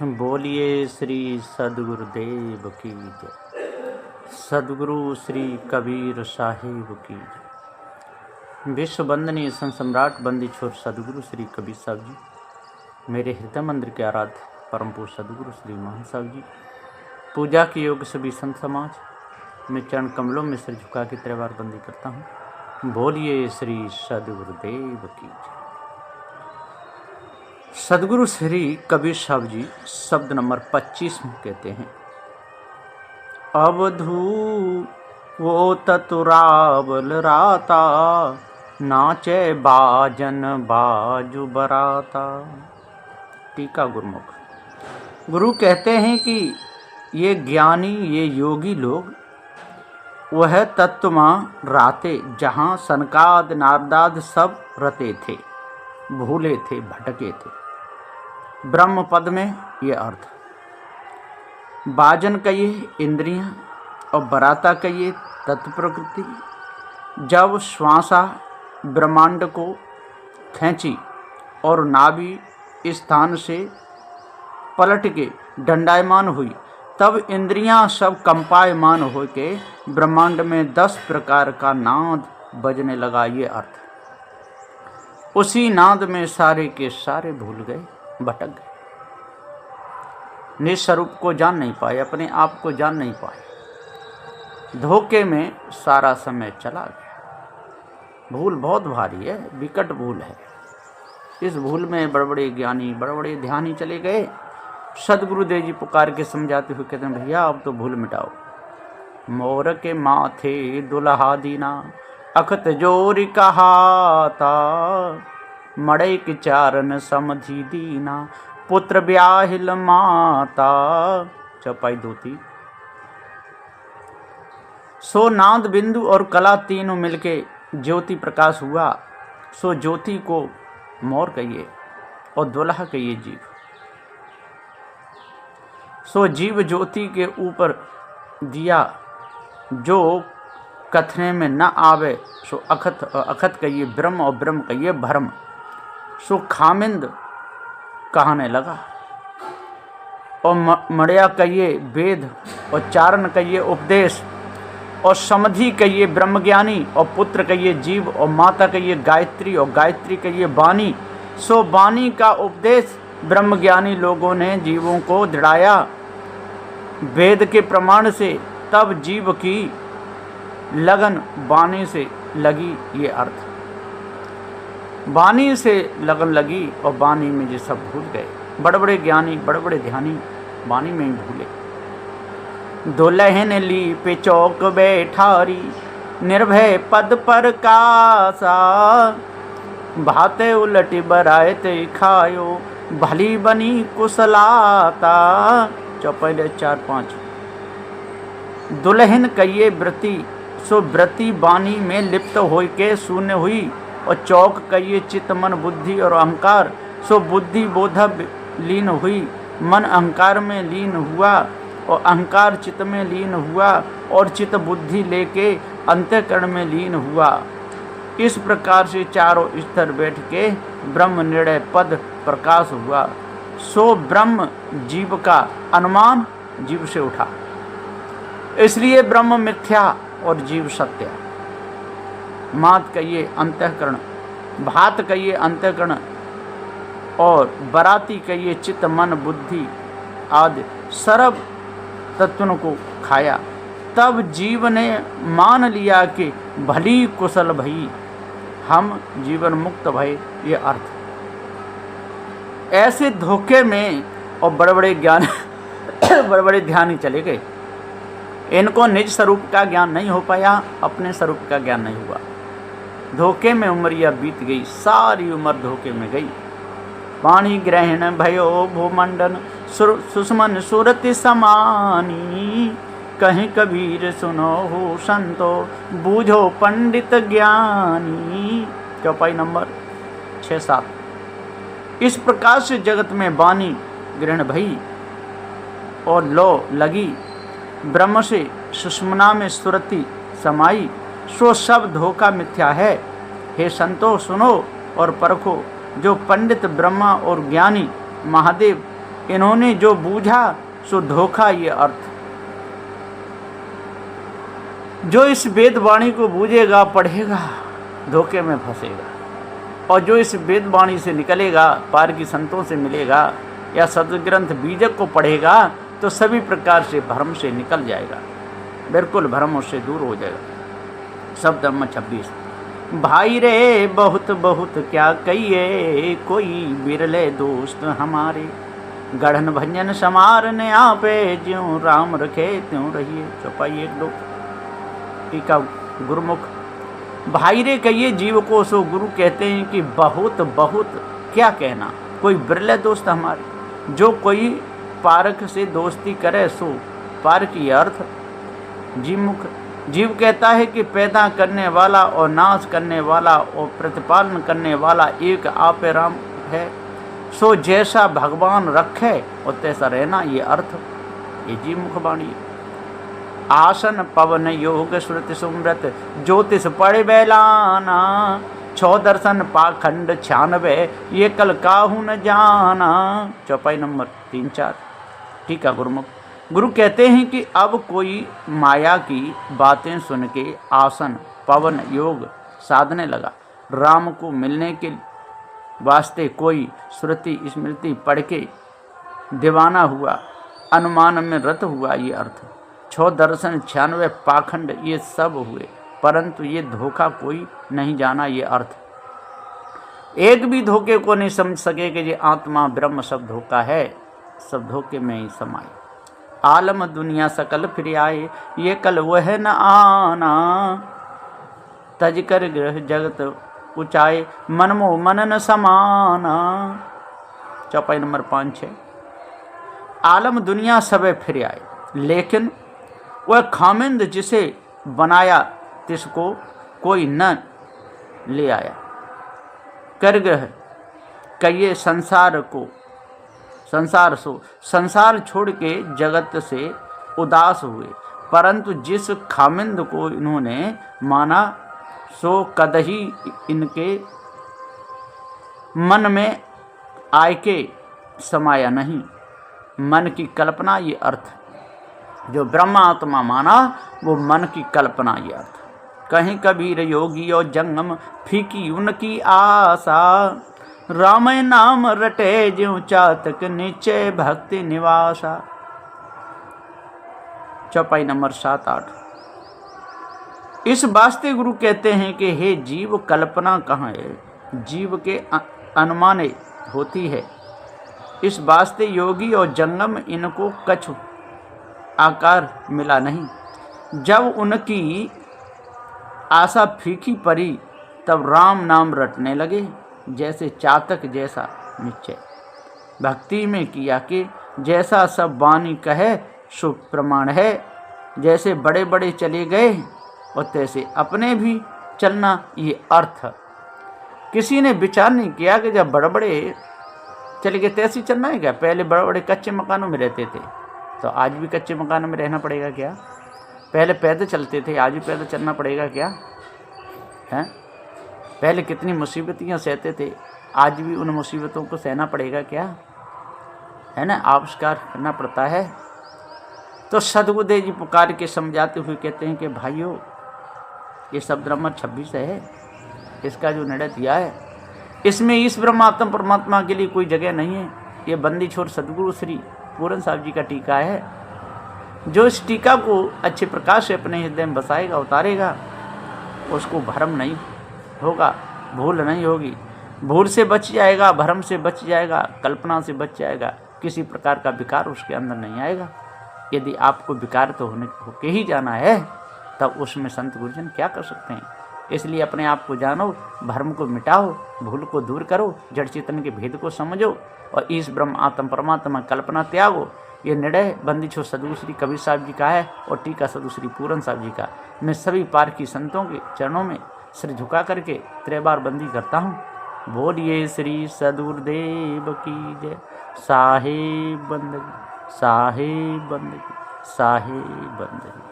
बोलिए श्री सदगुरुदेव की जय। सदगुरु श्री कबीर साहिब की जय। विश्व वंदनीय संत सम्राट बंदी छोर सदगुरु श्री कबीर साहब जी, मेरे हृदय मंदिर के आराध्य परम पूज्य सदगुरु श्री महान साहब जी, पूजा के योग सभी संत समाज, मैं चरण कमलों में सिर झुका के त्रिवार बंदी करता हूँ। बोलिए श्री सदगुरुदेव की जय। सदगुरु श्री कबीर साहब जी शब्द नंबर 25 में कहते हैं, अवधू वो ततुरावल राता, नाचे बाजन बाजू बराता। टीका गुरुमुख। गुरु कहते हैं कि ये ज्ञानी, ये योगी लोग वह तत्व मां राते जहाँ सनकाद नारदाद सब रते थे, भूले थे, भटके थे। ब्रह्म पद में ये अर्थ, बाजन कहिए इंद्रियां और बराता कहिए तत्व प्रकृति। जब श्वासा ब्रह्मांड को खींची और नाभि स्थान से पलट के दंडायमान हुई, तब इंद्रियां सब कंपायमान होके ब्रह्मांड में 10 प्रकार का नाद बजने लगा। ये अर्थ, उसी नाद में सारे के सारे भूल गए, भटक गए, निस्वरूप को जान नहीं पाए, अपने आप को जान नहीं पाए। धोखे में सारा समय चला गया। भूल बहुत भारी है, विकट भूल है। इस भूल में बड़े बड़े ज्ञानी, बड़े बड़े ध्यानी चले गए। सदगुरुदेव जी पुकार के समझाते हुए कहते हैं, भैया अब तो भूल मिटाओ। मोर के माथे दुल्हा दीना, अखत जोरी कहाता, मड़े के चारण समझी दीना, पुत्र ब्याहिल माता। चौपाई धोती। सो नाद बिंदु और कला तीनों मिलके ज्योति प्रकाश हुआ। सो ज्योति को मोर कहिए और दुल्हा कहिए जीव। सो जीव ज्योति के ऊपर दिया जो कथने में न आवे, सो अखत, अखत कहिए ब्रह्म और ब्रह्म कहिए भरम। सो खामिंद कहने लगा और मड़िया कहिए वेद और चारण कहिए उपदेश और समधि कहिए ब्रह्मज्ञानी और पुत्र कहिए जीव और माता कहिए गायत्री और गायत्री कहिए वाणी। सो वाणी का उपदेश ब्रह्मज्ञानी लोगों ने जीवों को दृढ़ाया वेद के प्रमाण से, तब जीव की लगन वाणी से लगी। ये अर्थ, वाणी से लगन लगी और वाणी में ये सब भूल गए। बड़े बड़े ज्ञानी, बड़े बड़े ध्यानी वाणी में ही भूले। दुल्हन ली पे चौक बैठारी, निर्भय पद पर कासा, भाते उलटी बरायते खायो, भली बनी कुशलाता। चौपहले 4-5। दुल्हन कहिए व्रती, सो व्रती वाणी में लिप्त हो के शून्य हुई। और चौक कहिए चित्त मन बुद्धि और अहंकार, सो बुद्धि बोधव लीन हुई, मन अहंकार में लीन हुआ और अहंकार चित्त में लीन हुआ और चित्त बुद्धि लेके अंतःकरण में लीन हुआ। इस प्रकार से चारों स्तर बैठ के ब्रह्म निर्णय पद प्रकाश हुआ। सो ब्रह्म जीव का अनुमान जीव से उठा, इसलिए ब्रह्म मिथ्या और जीव सत्य। मात कहिए अंतःकरण, भात कहिए अंतःकरण और बराती कहिए चित्त मन बुद्धि आदि सर्व तत्वों को खाया। तब जीव ने मान लिया कि भली कुशल भई, हम जीवन मुक्त भय। ये अर्थ, ऐसे धोखे में और बड़े बड़े ज्ञान बड़े बड़े ध्यानी चले गए। इनको निज स्वरूप का ज्ञान नहीं हो पाया, अपने स्वरूप का ज्ञान नहीं हुआ। धोखे में उमरिया बीत गई, सारी उम्र धोखे में गई। पानी ग्रहण भयो भूमंडन, सुषमन सुरति समानी, कहीं कबीर सुनो हो संतो, बूझो पंडित ज्ञानी। चौपाई नंबर 6-7। इस प्रकार से जगत में वाणी ग्रहण भई और लो लगी, ब्रह्म से सुषमना में सुरति समाई। सो सब धोखा मिथ्या है। हे संतो सुनो और परखो, जो पंडित ब्रह्मा और ज्ञानी महादेव इन्होंने जो बूझा सो धोखा ये अर्थ। जो इस वेद वाणी को बूझेगा पढ़ेगा धोखे में फंसेगा, और जो इस वेद वाणी से निकलेगा, पार की संतों से मिलेगा या सदग्रंथ बीजक को पढ़ेगा तो सभी प्रकार से भ्रम से निकल जाएगा, बिल्कुल भ्रम उससे दूर हो जाएगा। शब्द नंबर 26। भाई रे बहुत बहुत क्या कहिए, कोई बिरले दोस्त हमारे, गढ़न भंजन समारने आपे, ज्यों राम रखे त्यों रहिए। चौपाई 1 2। टीका गुरुमुख। भाई रे कहिए जीव को, सो गुरु कहते हैं कि बहुत बहुत क्या कहना, कोई बिरले दोस्त हमारे। जो कोई पारक से दोस्ती करे सो पारक ये अर्थ। जीवमुख। जीव कहता है कि पैदा करने वाला और नाश करने वाला और प्रतिपालन करने वाला एक आप राम है, सो जैसा भगवान रखे और तैसा रहना ये अर्थ। ये जीवमुख वाणी है। आसन पवन योग श्रुति सुमृत, ज्योतिष पढ़ बैलाना, 6 दर्शन पाखंड 96, ये कल काहू न जाना। चौपाई नंबर 3 4। ठीक है गुरुमुख। गुरु कहते हैं कि अब कोई माया की बातें सुन के आसन पवन योग साधने लगा, राम को मिलने के वास्ते कोई श्रुति स्मृति पढ़ के दीवाना हुआ, अनुमान में रत हुआ ये अर्थ। 6 दर्शन 96 पाखंड ये सब हुए, परंतु ये धोखा कोई नहीं जाना ये अर्थ। एक भी धोखे को नहीं समझ सके कि ये आत्मा ब्रह्म सब धोखा है, सब धोखे में ही समाये। आलम दुनिया सकल फिर आए, ये कल वह न आना, तज कर ग्रह जगत ऊंचाए, मन मो मन न समाना। चौपाई नंबर 5 6। आलम दुनिया सबे फिर आए, लेकिन वह खामिंद जिसे बनाया तिसको कोई न ले आया। कर ग्रह कहिए संसार को, संसार सो संसार छोड़ के जगत से उदास हुए, परंतु जिस खामिंद को इन्होंने माना सो कदही इनके मन में आय के समाया नहीं। मन की कल्पना ये अर्थ। जो ब्रह्मात्मा माना वो मन की कल्पना ये अर्थ। कहीं कबीर योगी और जंगम, फीकी उनकी आशा, राम नाम रटे ज्यों चातक, निश्चय भक्ति निवासा। चौपाई नंबर 7 8। इस वास्ते गुरु कहते हैं कि हे जीव कल्पना कहाँ है, जीव के अनुमाने होती है। इस वास्ते योगी और जंगम इनको कछु आकार मिला नहीं। जब उनकी आशा फीकी पड़ी तब राम नाम रटने लगे, जैसे चातक जैसा निश्चय भक्ति में किया कि जैसा सब वाणी कहे सो प्रमाण है। जैसे बड़े बड़े चले गए और तैसे अपने भी चलना ये अर्थ। किसी ने विचार नहीं किया कि जब बड़े बड़े चले गए तैसे चलना है क्या। पहले बड़े बड़े कच्चे मकानों में रहते थे तो आज भी कच्चे मकानों में रहना पड़ेगा क्या। पहले पैदल चलते थे आज भी पैदल चलना पड़ेगा क्या हैं। पहले कितनी मुसीबतियाँ सहते थे आज भी उन मुसीबतों को सहना पड़ेगा क्या, है ना। आविष्कार करना पड़ता है। तो सदगुरुदेव जी पुकार के समझाते हुए कहते हैं कि भाइयों ये शब्द नंबर 26 है, इसका जो निर्णय दिया है इसमें इस ब्रह्मात्म परमात्मा के लिए कोई जगह नहीं है। ये बंदी छोड़ सदगुरु श्री पूरन साहब जी का टीका है। जो इस टीका को अच्छे प्रकाश से अपने हृदय में बसाएगा उतारेगा उसको भ्रम नहीं होगा, भूल नहीं होगी। भूल से बच जाएगा, भ्रम से बच जाएगा, कल्पना से बच जाएगा, किसी प्रकार का विकार उसके अंदर नहीं आएगा। यदि आपको विकार तो होके ही जाना है तब उसमें संत गुरुजन क्या कर सकते हैं। इसलिए अपने आप को जानो, भ्रम को मिटाओ, भूल को दूर करो, जड़ चेतन के भेद को समझो और इस ब्रह्म आत्म परमात्मा कल्पना त्यागो। ये निर्णय बंदी छो सदगुरु श्री कबीर साहब जी का है और टीका सदगुरु श्री पूरन साहब जी का। मैं सभी पार की संतों के चरणों में सिर झुका करके 3 बार बंदी करता हूँ। बोलिए श्री सदगुरुदेव की जय। साहेब बंदगी, साहेब बंदगी, साहेब बंदगी।